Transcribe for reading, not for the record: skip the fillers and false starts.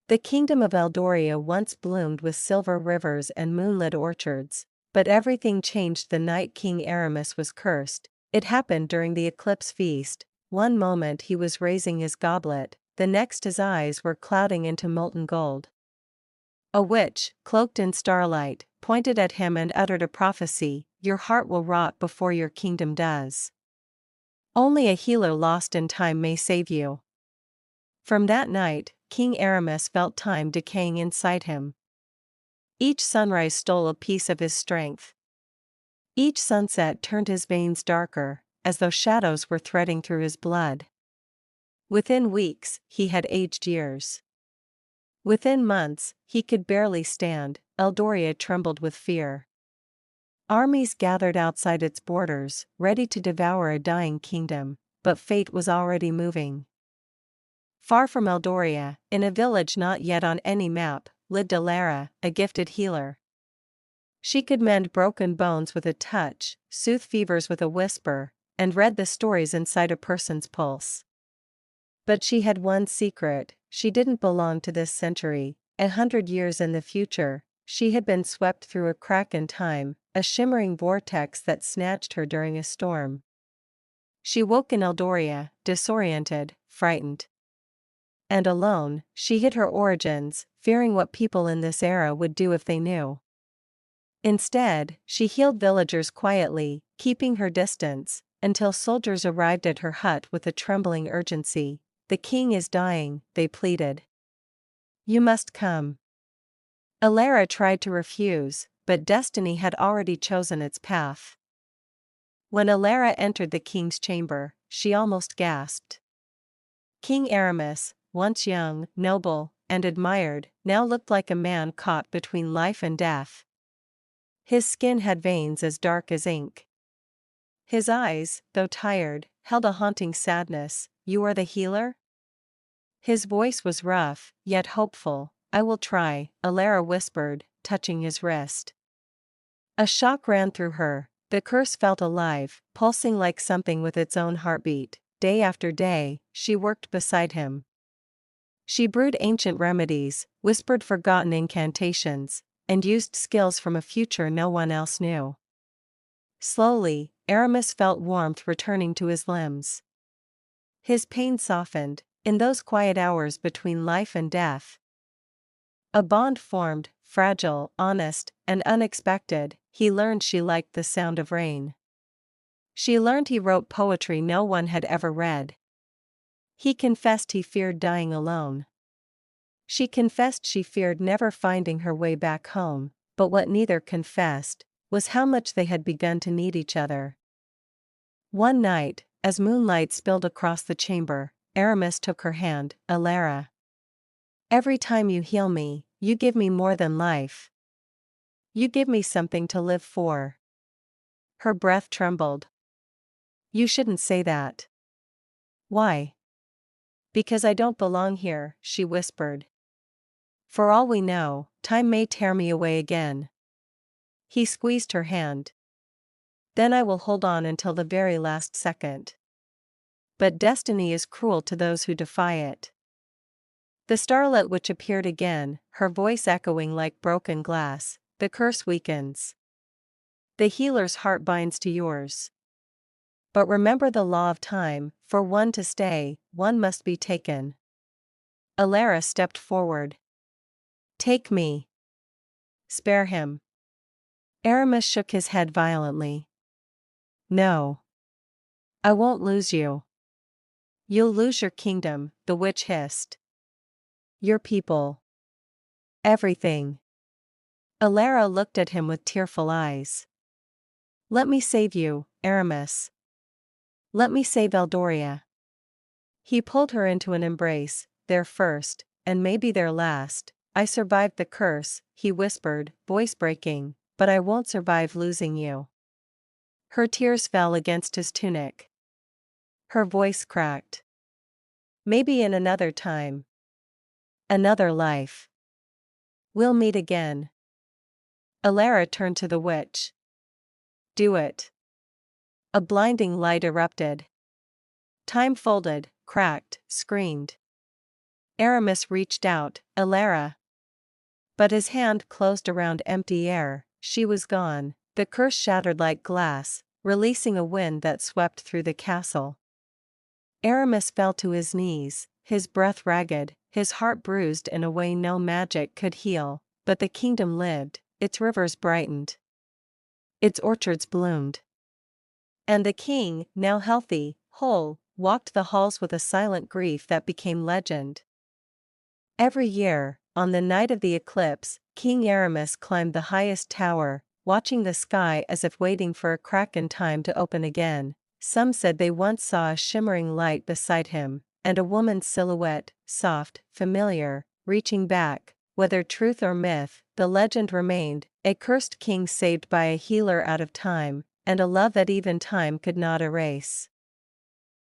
The kingdom of Eldoria once bloomed with silver rivers and moonlit orchards, but everything changed the night King Aramis was cursed. It happened during the eclipse feast. One moment he was raising his goblet, the next his eyes were clouding into molten gold. A witch, cloaked in starlight, pointed at him and uttered a prophecy: "Your heart will rot before your kingdom does. Only a healer lost in time may save you." From that night, King Aramis felt time decaying inside him. Each sunrise stole a piece of his strength. Each sunset turned his veins darker, as though shadows were threading through his blood. Within weeks, he had aged years. Within months, he could barely stand. Eldoria trembled with fear. Armies gathered outside its borders, ready to devour a dying kingdom, but fate was already moving. Far from Eldoria, in a village not yet on any map, lived Alara, a gifted healer. She could mend broken bones with a touch, soothe fevers with a whisper, and read the stories inside a person's pulse. But she had one secret: she didn't belong to this century. 100 years in the future, she had been swept through a crack in time, a shimmering vortex that snatched her during a storm. She woke in Eldoria, disoriented, frightened. And alone, she hid her origins, fearing what people in this era would do if they knew. Instead, she healed villagers quietly, keeping her distance, until soldiers arrived at her hut with a trembling urgency. "The king is dying," they pleaded. "You must come." Alara tried to refuse, but destiny had already chosen its path. When Alara entered the king's chamber, she almost gasped. King Aramis, once young, noble, and admired, now looked like a man caught between life and death. His skin had veins as dark as ink. His eyes, though tired, held a haunting sadness. "You are the healer?" His voice was rough, yet hopeful. "I will try," Alara whispered, touching his wrist. A shock ran through her. The curse felt alive, pulsing like something with its own heartbeat. Day after day, she worked beside him. She brewed ancient remedies, whispered forgotten incantations, and used skills from a future no one else knew. Slowly, Aramis felt warmth returning to his limbs. His pain softened. In those quiet hours between life and death, a bond formed, fragile, honest, and unexpected. He learned she liked the sound of rain. She learned he wrote poetry no one had ever read. He confessed he feared dying alone. She confessed she feared never finding her way back home, but what neither confessed was how much they had begun to need each other. One night, as moonlight spilled across the chamber, Aramis took her hand. "Alara, every time you heal me, you give me more than life. You give me something to live for." Her breath trembled. "You shouldn't say that." "Why?" "Because I don't belong here," she whispered. "For all we know, time may tear me away again." He squeezed her hand. "Then I will hold on until the very last second. But destiny is cruel to those who defy it." The starlit witch appeared again, her voice echoing like broken glass. "The curse weakens. The healer's heart binds to yours. But remember the law of time: for one to stay, one must be taken." Alara stepped forward. "Take me. Spare him." Aramis shook his head violently. "No. I won't lose you." "You'll lose your kingdom," the witch hissed. "Your people. Everything." Alara looked at him with tearful eyes. "Let me save you, Aramis. Let me save Eldoria." He pulled her into an embrace. "Their first, and maybe their last. I survived the curse," he whispered, voice breaking, "but I won't survive losing you." Her tears fell against his tunic. Her voice cracked. "Maybe in another time. Another life. We'll meet again." Alara turned to the witch. "Do it." A blinding light erupted. Time folded, cracked, screamed. Aramis reached out, Elara. But his hand closed around empty air, she was gone, the curse shattered like glass, releasing a wind that swept through the castle. Aramis fell to his knees, his breath ragged, his heart bruised in a way no magic could heal, but the kingdom lived, its rivers brightened, its orchards bloomed. And the king, now healthy, whole, walked the halls with a silent grief that became legend. Every year, on the night of the eclipse, King Aramis climbed the highest tower, watching the sky as if waiting for a crack in time to open again. Some said they once saw a shimmering light beside him, and a woman's silhouette, soft, familiar, reaching back. Whether truth or myth, the legend remained, a cursed king saved by a healer out of time, and a love that even time could not erase.